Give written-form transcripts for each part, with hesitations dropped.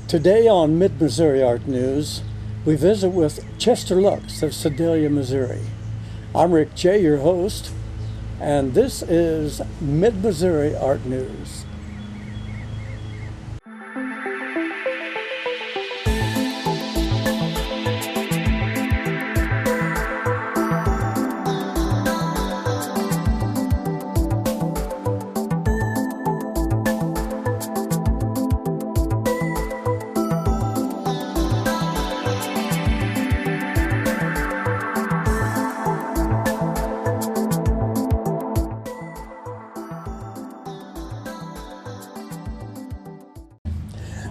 Today on Mid-Missouri Art News, we visit with Chester Lux of Sedalia, Missouri. I'm Rick J., your host, and this is Mid-Missouri Art News.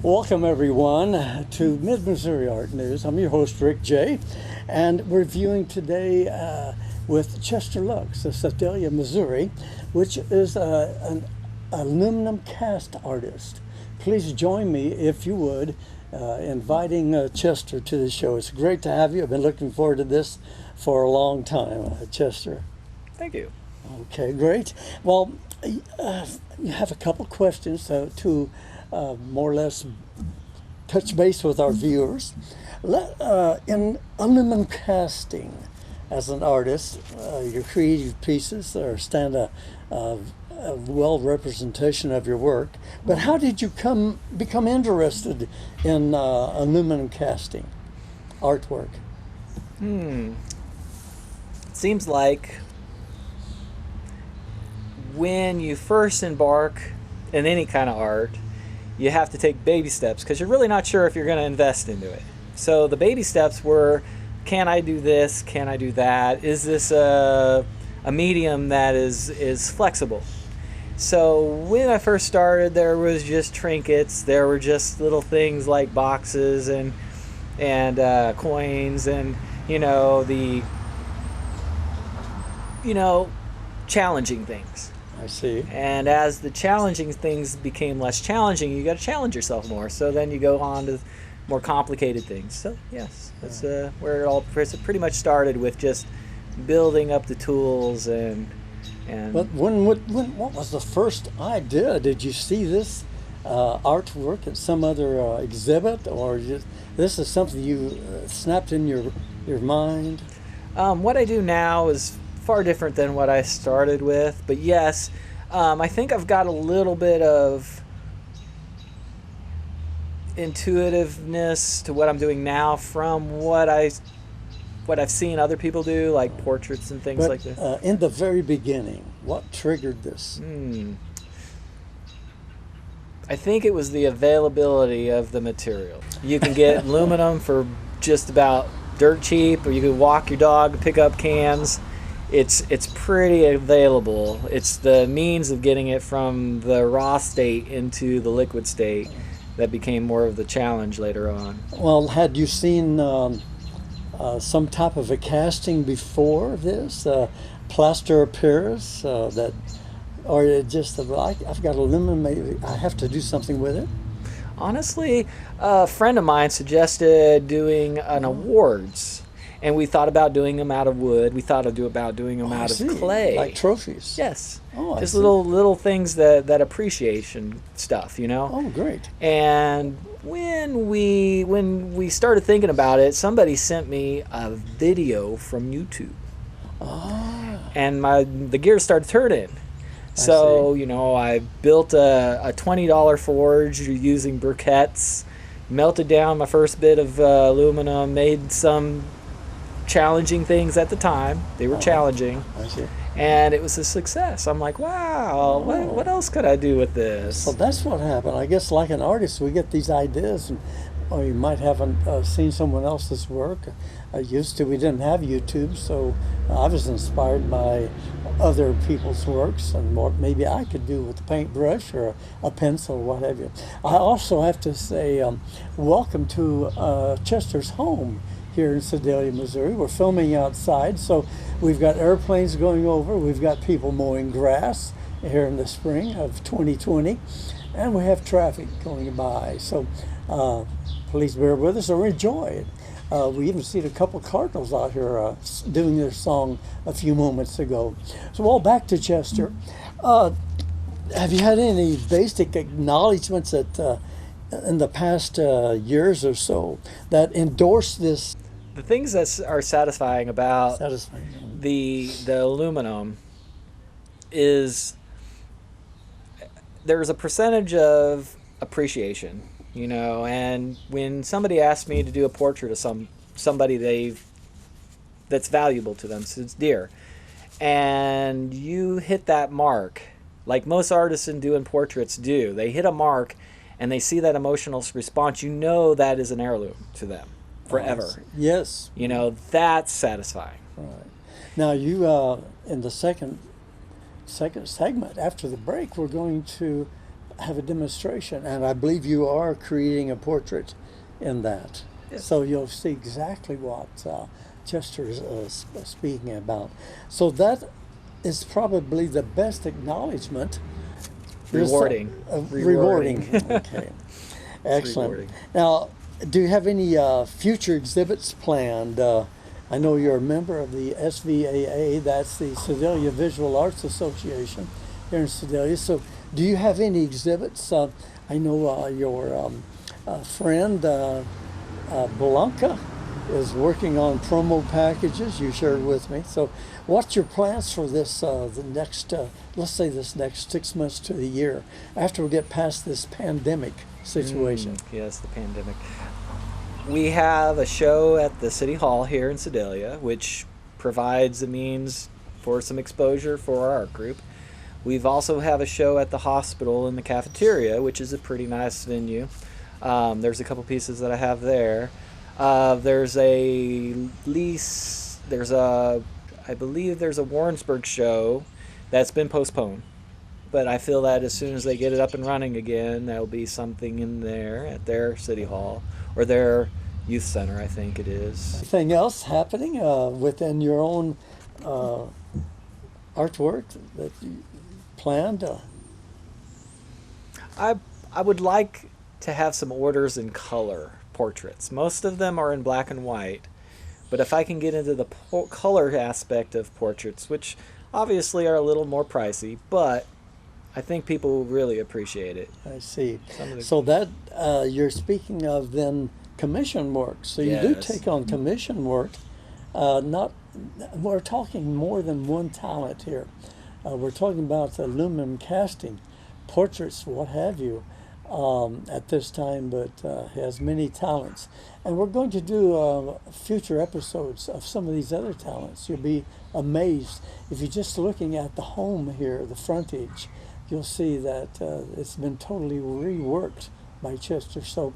Welcome everyone to Mid-Missouri Art News. I'm your host Rick J. and we're viewing today with Chester Lux of Sedalia, Missouri, which is an aluminum cast artist. Please join me, if you would, inviting Chester to the show. It's great to have you. I've been looking forward to this for a long time, Chester. Thank you. Okay, great. Well, you have a couple questions to more or less touch base with our viewers. In aluminum casting, as an artist, your creative pieces stand a well representation of your work. But how did you become interested in aluminum casting artwork? It seems like when you first embark in any kind of art, you have to take baby steps because you're really not sure if you're going to invest into it. So the baby steps were, can I do this? Can I do that? Is this a medium that is flexible? So when I first started, there was just trinkets. There were just little things like boxes and coins and challenging things. I see. And as the challenging things became less challenging, you got to challenge yourself more. So then you go on to more complicated things. So yes, that's where it all pretty much started, with just building up the tools and. But what was the first idea? Did you see this artwork at some other exhibit, or this is something you snapped in your mind? What I do now is far different than what I started with, but yes, I think I've got a little bit of intuitiveness to what I'm doing now from what I've seen other people do, like portraits and things like this. In the very beginning, what triggered this? I think it was the availability of the material. You can get aluminum for just about dirt cheap, or you can walk your dog to pick up cans. It's pretty available. It's the means of getting it from the raw state into the liquid state that became more of the challenge later on. Well, had you seen some type of a casting before this, plaster of Paris, or just I've got aluminum, maybe I have to do something with it? Honestly, a friend of mine suggested doing an awards. And we thought about doing them out of wood. We thought about doing them out of clay, like trophies. Yes, oh, just little things that appreciation stuff, Oh, great! And when we started thinking about it, somebody sent me a video from YouTube. And the gears started turning. So I built a $20 forge using briquettes, melted down my first bit of aluminum, made some challenging things at the time. They were challenging. I see. And it was a success. I'm like, wow, what else could I do with this? So that's what happened. I guess like an artist, we get these ideas, and you might haven't seen someone else's work. We didn't have YouTube, so I was inspired by other people's works and what maybe I could do with a paintbrush or a pencil, what have you. I also have to say welcome to Chester's home here in Sedalia, Missouri. We're filming outside, so we've got airplanes going over, we've got people mowing grass here in the spring of 2020, and we have traffic going by. So please bear with us or enjoy it. We even seen a couple cardinals out here doing their song a few moments ago. So all back to Chester. Have you had any basic acknowledgments that in the past years or so that endorse this The things that are satisfying about satisfying? the aluminum is there's a percentage of appreciation, you know, and when somebody asks me to do a portrait of somebody that's valuable to them, so it's dear, and you hit that mark, like most artists in doing portraits do, they hit a mark and they see that emotional response, you know that is an heirloom to them forever. Yes. You know, that's satisfying. Right. Now you in the second segment after the break, we're going to have a demonstration, and I believe you are creating a portrait in that. Yes. So you'll see exactly what Chester is speaking about. So that is probably the best acknowledgement. Rewarding. Rewarding. Okay. Excellent. Rewarding. Now, do you have any future exhibits planned? I know you're a member of the SVAA, that's the Sedalia Visual Arts Association here in Sedalia. So do you have any exhibits? I know your friend Blanca is working on promo packages, you shared with me. So what's your plans for this, the next, let's say this next 6 months to a year, after we get past this pandemic situation? Yes, the pandemic. We have a show at the City Hall here in Sedalia, which provides a means for some exposure for our art group. We've also have a show at the hospital in the cafeteria, which is a pretty nice venue. There's a couple pieces that I have there. There's a lease, I believe there's a Warrensburg show that's been postponed. But I feel that as soon as they get it up and running again, there'll be something in there at their City Hall or their youth center, I think it is. Anything else happening within your own artwork that you planned? I would like to have some orders in color portraits. Most of them are in black and white, but if I can get into the color aspect of portraits, which obviously are a little more pricey, but I think people will really appreciate it. I see. So that you're speaking of then commission work. So you do take on commission work. We're talking more than one talent here. We're talking about aluminum casting, portraits, what have you, at this time, but has many talents. And we're going to do future episodes of some of these other talents. You'll be amazed. If you're just looking at the home here, the frontage, you'll see that it's been totally reworked by Chester. So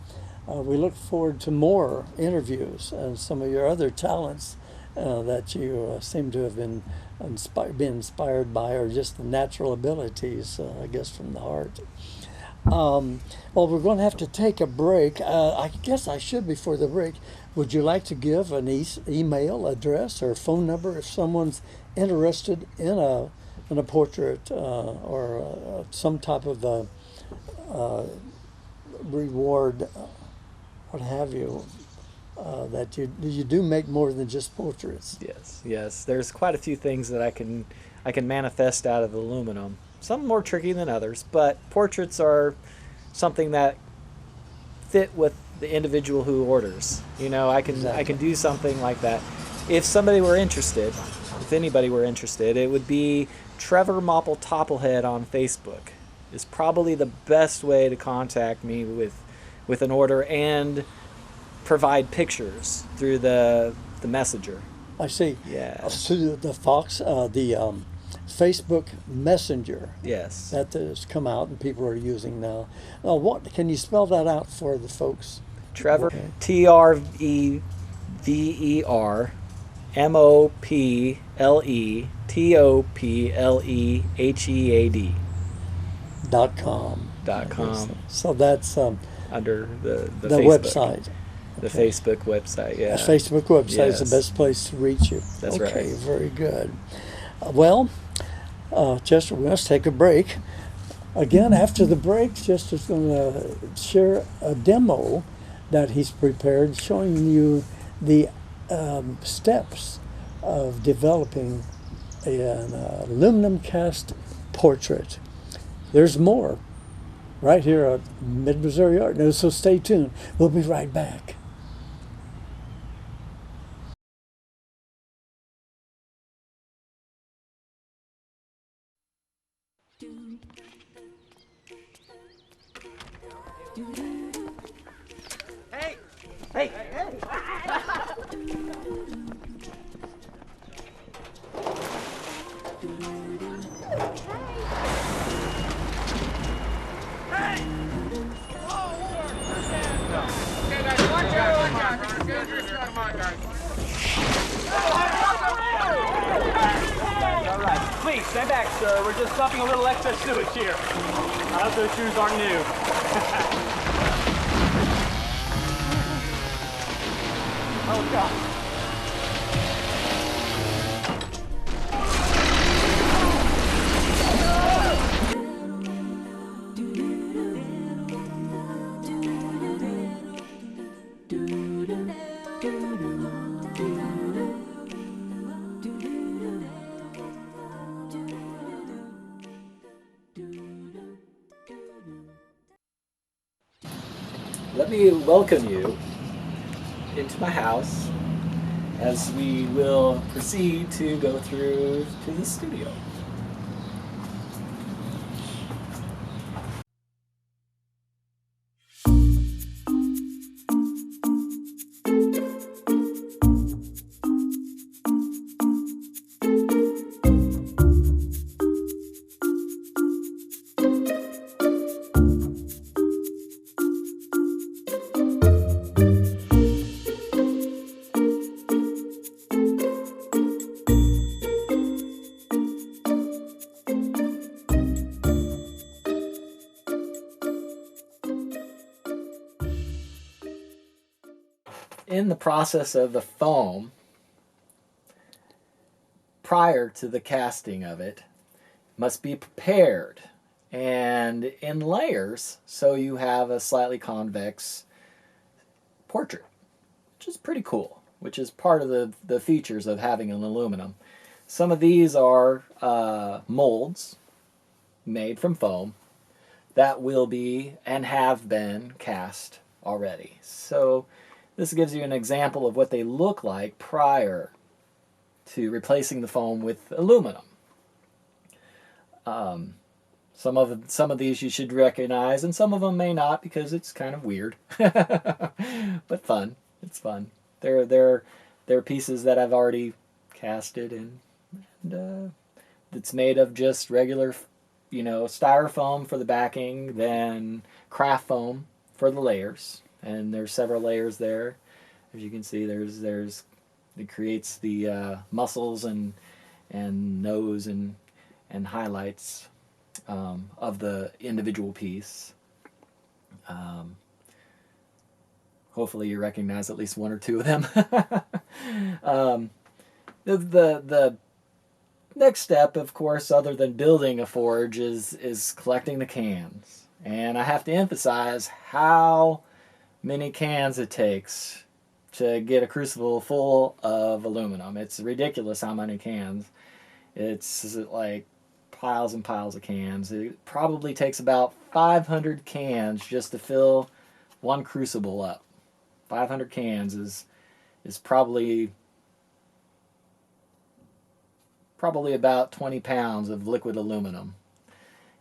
we look forward to more interviews and some of your other talents that you seem to have been inspired by, or just the natural abilities, I guess, from the heart. Well, we're going to have to take a break. I guess I should before the break. Would you like to give an email address or phone number if someone's interested in a portrait or some type of reward, what have you, that you do make more than just portraits? Yes. There's quite a few things that I can manifest out of aluminum. Some more tricky than others, but portraits are something that fit with the individual who orders. You know, I can do something like that. If somebody were interested, if anybody were interested, it would be Trevor Mopple Topplehead on Facebook. Is probably the best way to contact me with an order and provide pictures through the messenger. I see. Yeah. So the Facebook Messenger. Yes. That has come out and people are using now. What can you spell that out for the folks? Trevor, Okay. TREVER MOPLETOPLEHEAD .com. So that's under the the Facebook, website. the Facebook website. Yeah. The Facebook website is Yes. the best place to reach you. That's okay, right. very good. Well, Chester, we must take a break. Again, after the break, Chester's going to share a demo that he's prepared showing you the steps of developing an aluminum cast portrait. There's more right here at Mid-Missouri Art News, so stay tuned. We'll be right back. Hey, hey. Okay, guys, watch out, watch out. This is dangerous. Come on, guys. All right, please stand back, sir. We're just dumping a little excess sewage here. I hope those shoes aren't new. Oh, God. Let me welcome you into my house as we will proceed to go through to the studio. In the process of the foam, prior to the casting of it, must be prepared and in layers so you have a slightly convex portrait, which is pretty cool, which is part of the features of having an aluminum. Some of these are molds made from foam that will be and have been cast already. So this gives you an example of what they look like prior to replacing the foam with aluminum. Some of these you should recognize, and some of them may not because it's kind of weird, but fun. It's fun. They're pieces that I've already casted, and it's made of just regular, styrofoam for the backing, then craft foam for the layers, and there's several layers there. As you can see, there's it creates the muscles and nose and highlights of the individual piece. Hopefully you recognize at least one or two of them. The next step, of course, other than building a forge, is collecting the cans. And I have to emphasize how many cans it takes to get a crucible full of aluminum. It's ridiculous how many cans. It's like piles and piles of cans. It probably takes about 500 cans just to fill one crucible up. 500 cans is probably about 20 pounds of liquid aluminum.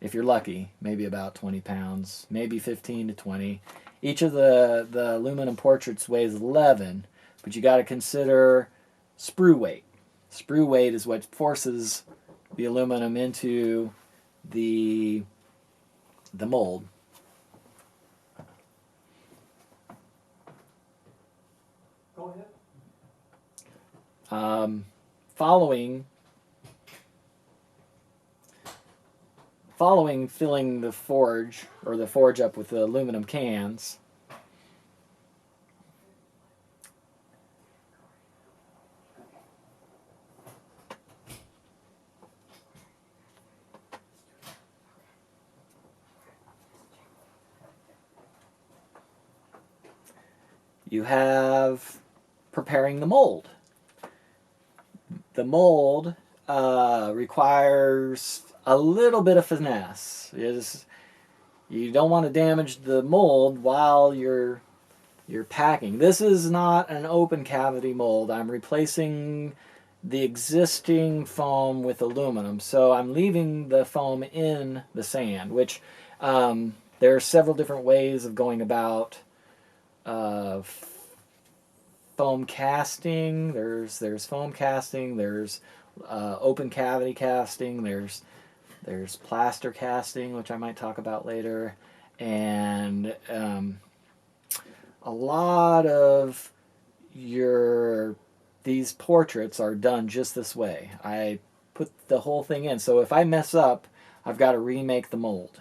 If you're lucky, maybe about 20 pounds, maybe 15 to 20. Each of the aluminum portraits weighs 11, but you got to consider sprue weight. Sprue weight is what forces the aluminum into the mold. Go ahead. Following filling the forge up with the aluminum cans, you have preparing the mold. The mold requires a little bit of finesse. you don't want to damage the mold while you're packing. This is not an open cavity mold. I'm replacing the existing foam with aluminum. So I'm leaving the foam in the sand, which there are several different ways of going about foam casting. There's foam casting. There's open cavity casting. There's plaster casting, which I might talk about later, and a lot of these portraits are done just this way. I put the whole thing in, so if I mess up, I've got to remake the mold.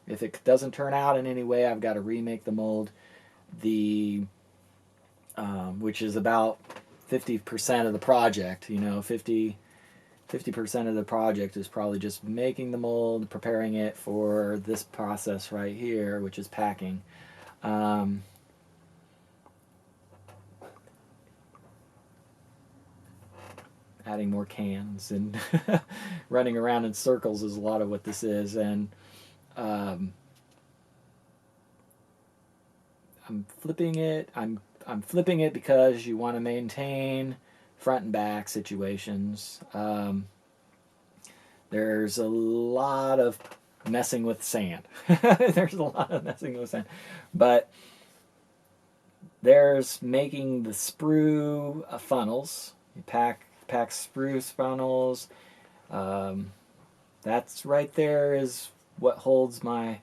If it doesn't turn out in any way, I've got to remake the mold. Which is about 50% of the project. 50% of the project is probably just making the mold, preparing it for this process right here, which is packing. Adding more cans and running around in circles is a lot of what this is. And I'm flipping it. I'm flipping it because you want to maintain front and back situations. There's a lot of messing with sand. There's a lot of messing with sand. But there's making the sprue funnels. You pack sprue funnels. That's right there is what holds my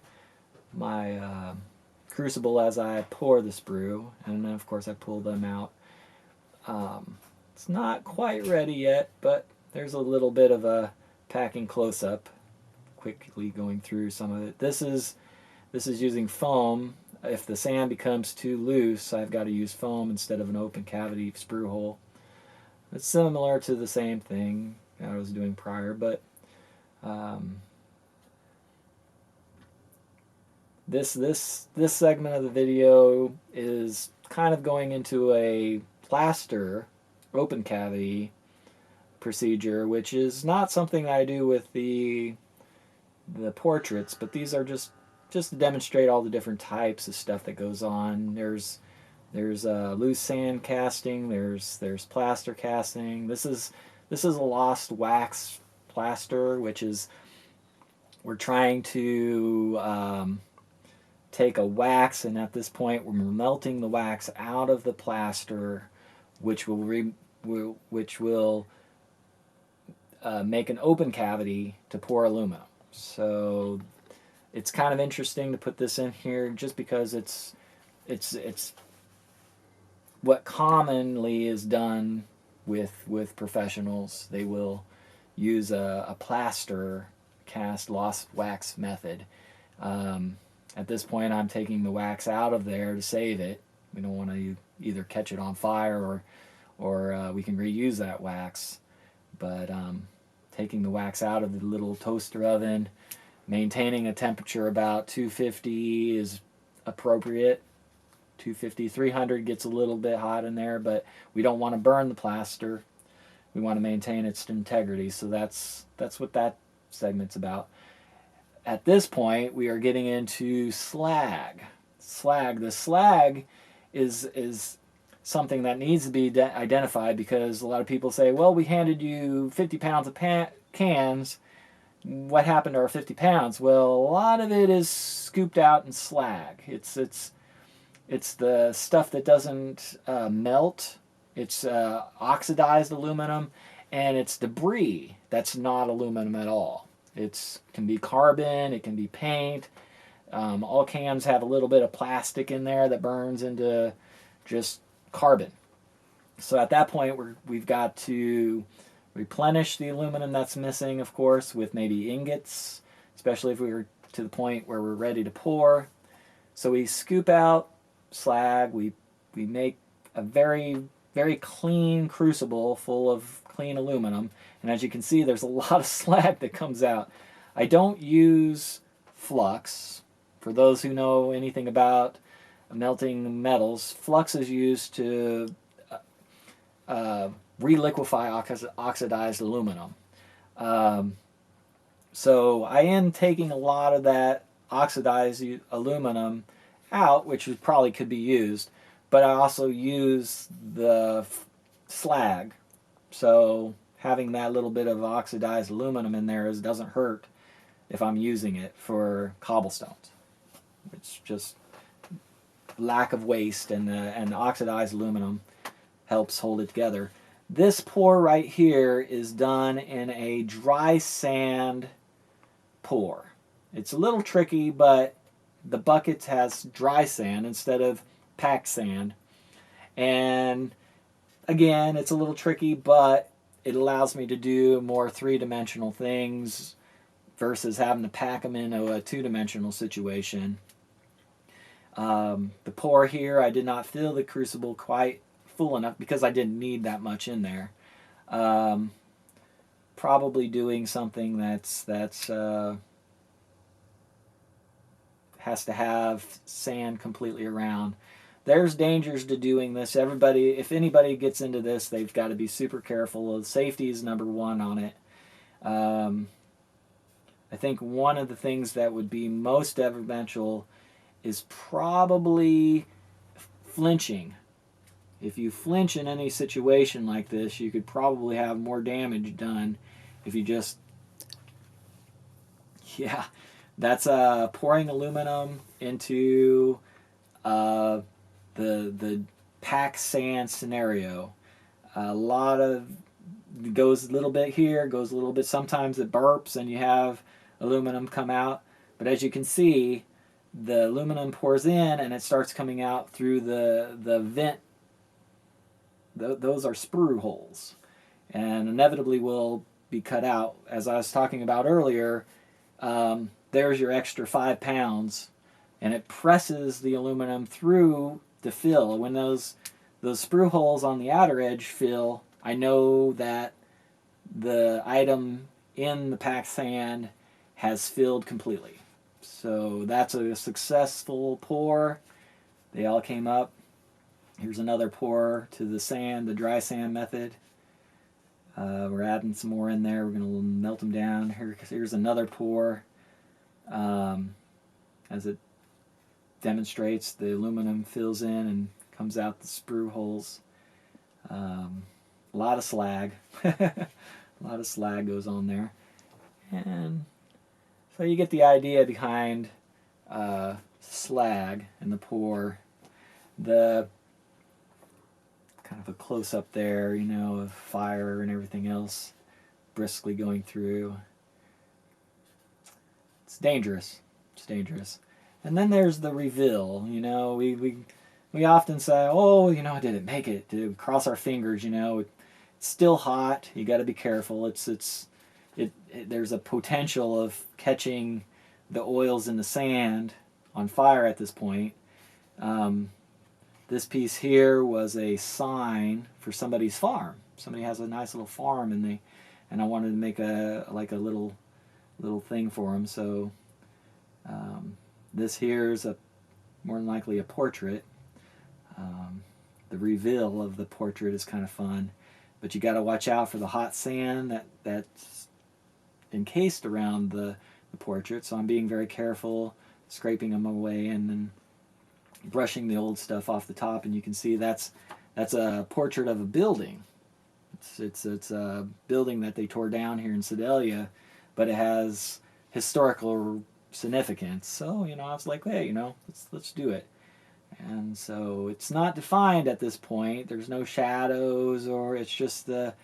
crucible as I pour the sprue, and then of course I pull them out. It's not quite ready yet, but there's a little bit of a packing close-up, quickly going through some of it. This is using foam. If the sand becomes too loose, I've got to use foam instead of an open cavity sprue hole. It's similar to the same thing I was doing prior, but this segment of the video is kind of going into a plaster open cavity procedure, which is not something I do with the portraits, but these are just to demonstrate all the different types of stuff that goes on. There's loose sand casting. There's plaster casting. This is a lost wax plaster, which is we're trying to take a wax, and at this point we're melting the wax out of the plaster, which will make an open cavity to pour aluminum. So it's kind of interesting to put this in here, just because it's what commonly is done with professionals. They will use a plaster cast lost wax method. At this point, I'm taking the wax out of there to save it. We don't want to either catch it on fire or we can reuse that wax. But taking the wax out of the little toaster oven, maintaining a temperature about 250 is appropriate. 250, 300 gets a little bit hot in there, but we don't want to burn the plaster. We want to maintain its integrity. So that's what that segment's about. At this point, we are getting into slag. The slag is something that needs to be identified, because a lot of people say, well, we handed you 50 pounds of cans. What happened to our 50 pounds? Well, a lot of it is scooped out in slag. It's the stuff that doesn't melt. It's oxidized aluminum, and it's debris that's not aluminum at all. It can be carbon, it can be paint. All cans have a little bit of plastic in there that burns into just carbon. So at that point, we've got to replenish the aluminum that's missing, of course, with maybe ingots, especially if we were to the point where we're ready to pour. So we scoop out slag. We make a very, very clean crucible full of clean aluminum. And as you can see, there's a lot of slag that comes out. I don't use flux. For those who know anything about melting metals, flux is used to reliquefy oxidized aluminum. So I am taking a lot of that oxidized aluminum out, which probably could be used, but I also use the slag. So having that little bit of oxidized aluminum in there doesn't hurt if I'm using it for cobblestones. It's just lack of waste, and oxidized aluminum helps hold it together. This pour right here is done in a dry sand pour. It's a little tricky, but the bucket has dry sand instead of packed sand. And again, it's a little tricky, but it allows me to do more three-dimensional things versus having to pack them into a two-dimensional situation. The pour here, I did not fill the crucible quite full enough because I didn't need that much in there. Probably doing something that's has to have sand completely around. There's dangers to doing this. Everybody, if anybody gets into this, they've got to be super careful. Safety is number one on it. I think one of the things that would be most detrimental is probably flinching. If you flinch in any situation like this, you could probably have more damage done if you just, yeah, that's pouring aluminum into the packed sand scenario. A lot of goes a little bit here, goes a little bit. Sometimes it burps and you have aluminum come out. But as you can see, the aluminum pours in and it starts coming out through the vent. Those are sprue holes, and inevitably will be cut out. As I was talking about earlier, there's your extra 5 pounds, and it presses the aluminum through to fill. When those sprue holes on the outer edge fill, I know that the item in the packed sand has filled completely. So that's a successful pour. They all came up. Here's another pour to the sand, the dry sand method. We're adding some more in there. We're going to melt them down. Here's another pour. As it demonstrates, the aluminum fills in and comes out the sprue holes. A lot of slag. A lot of slag goes on there. And so you get the idea behind slag and the pour. The kind of a close-up there, you know, of fire and everything else briskly going through. It's dangerous. It's dangerous. And then there's the reveal. You know, we often say, oh, you know, did it make it? Did it cross our fingers? You know, it's still hot. You got to be careful. There's a potential of catching the oils in the sand on fire at this point. This piece here was a sign for somebody's farm. Somebody has a nice little farm, and I wanted to make a little thing for them. So this here is more than likely a portrait. The reveal of the portrait is kind of fun, but you got to watch out for the hot sand that's encased around the portrait. So I'm being very careful, scraping them away, and then brushing the old stuff off the top, and you can see that's a portrait of a building. It's a building that they tore down here in Sedalia, but it has historical significance. So, you know, I was like, hey, you know, let's do it. And so it's not defined at this point. There's no shadows, or it's just the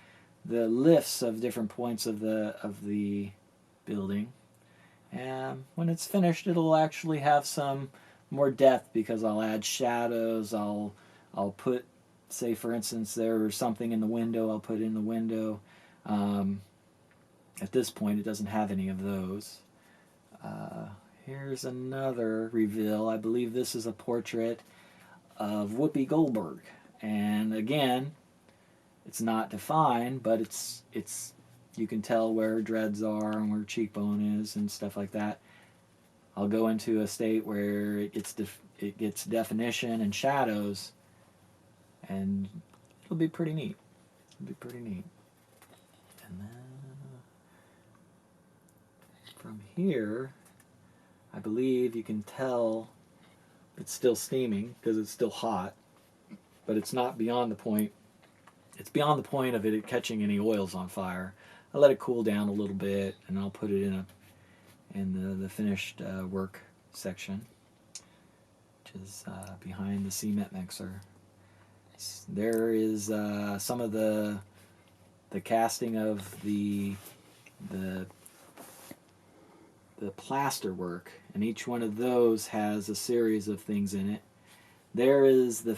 lifts of different points of the building. And when it's finished, it'll actually have some more depth because I'll add shadows. I'll put, say for instance, there's something in the window, I'll put in the window. At this point, it doesn't have any of those. Here's another reveal. I believe this is a portrait of Whoopi Goldberg, and again, it's not defined, but it's you can tell where her dreads are and where her cheekbone is and stuff like that. I'll go into a state where it gets definition and shadows, and it'll be pretty neat. It'll be pretty neat. And then from here, I believe you can tell it's still steaming because it's still hot, but it's not beyond the point. It's beyond the point of it catching any oils on fire. I let it cool down a little bit, and I'll put it in the finished work section, which is behind the cement mixer. There is some of the casting of the plaster work, and each one of those has a series of things in it. There is the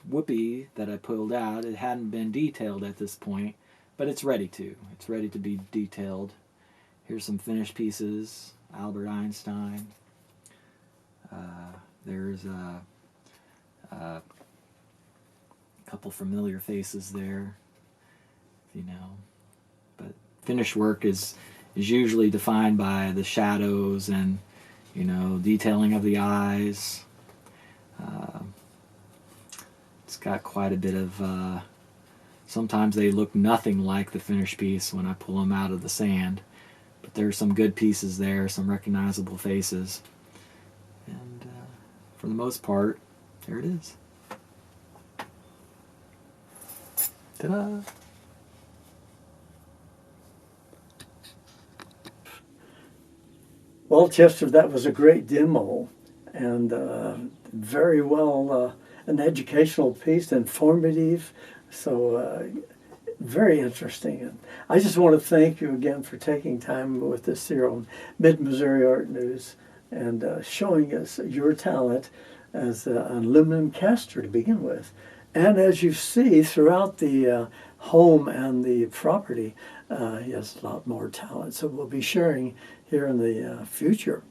whoopee that I pulled out. It hadn't been detailed at this point, but it's ready to. It's ready to be detailed. Here's some finished pieces. Albert Einstein. There's a couple familiar faces there, you know. But finished work is usually defined by the shadows and, you know, detailing of the eyes. It's got quite a bit of, sometimes they look nothing like the finished piece when I pull them out of the sand, but there's some good pieces there, some recognizable faces, and for the most part, there it is. Ta-da! Well, Chester, that was a great demo, and very well an educational piece, informative, so very interesting. And I just want to thank you again for taking time with us here on Mid-Missouri Art News and showing us your talent as an aluminum caster to begin with. And as you see throughout the home and the property, he has a lot more talent. So we'll be sharing here in the future.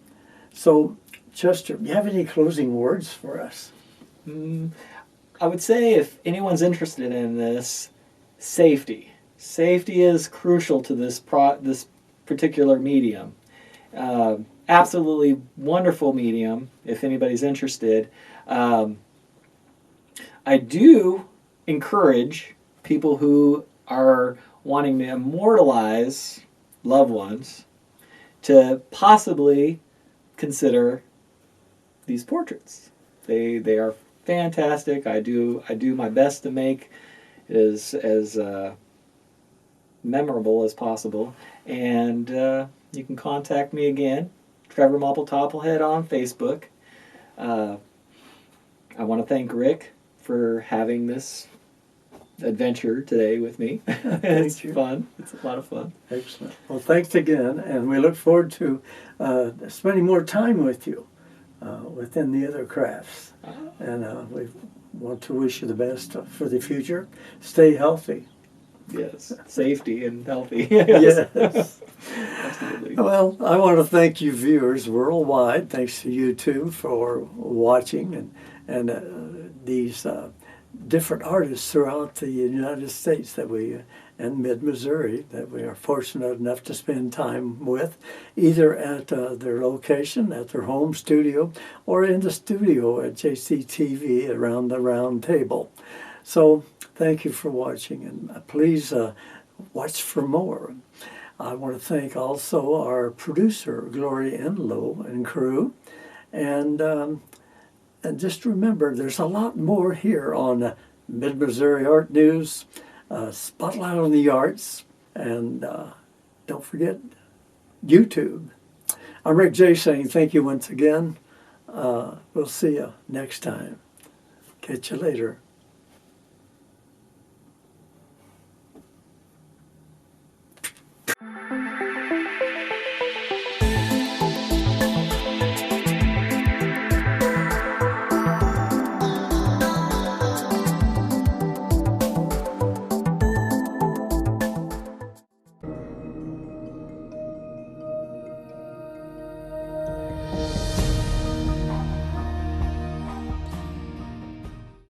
So, Chester, do you have any closing words for us? I would say if anyone's interested in this, safety. Safety is crucial to this particular medium. Absolutely wonderful medium if anybody's interested. I do encourage people who are wanting to immortalize loved ones to possibly consider these portraits. They are fantastic. I do my best to make it as memorable as possible. And you can contact me again, Trevor Mopple Topplehead on Facebook. I want to thank Rick for having this adventure today with me. It's fun. It's a lot of fun. Excellent. Well, thanks again, and we look forward to spending more time with you within the other crafts. And we want to wish you the best for the future. Stay healthy. Yes, safety and healthy. Yes. Absolutely. Well, I want to thank you viewers worldwide. Thanks to you too for watching and these different artists throughout the United States that we and Mid-Missouri that we are fortunate enough to spend time with, either at their location, at their home studio, or in the studio at JCTV around the round table. So thank you for watching, and please watch for more. I want to thank also our producer, Gloria Enlow, and crew, and just remember, there's a lot more here on Mid-Missouri Art News, Spotlight on the Arts, and don't forget YouTube. I'm Rick J. saying thank you once again. We'll see you next time. Catch you later.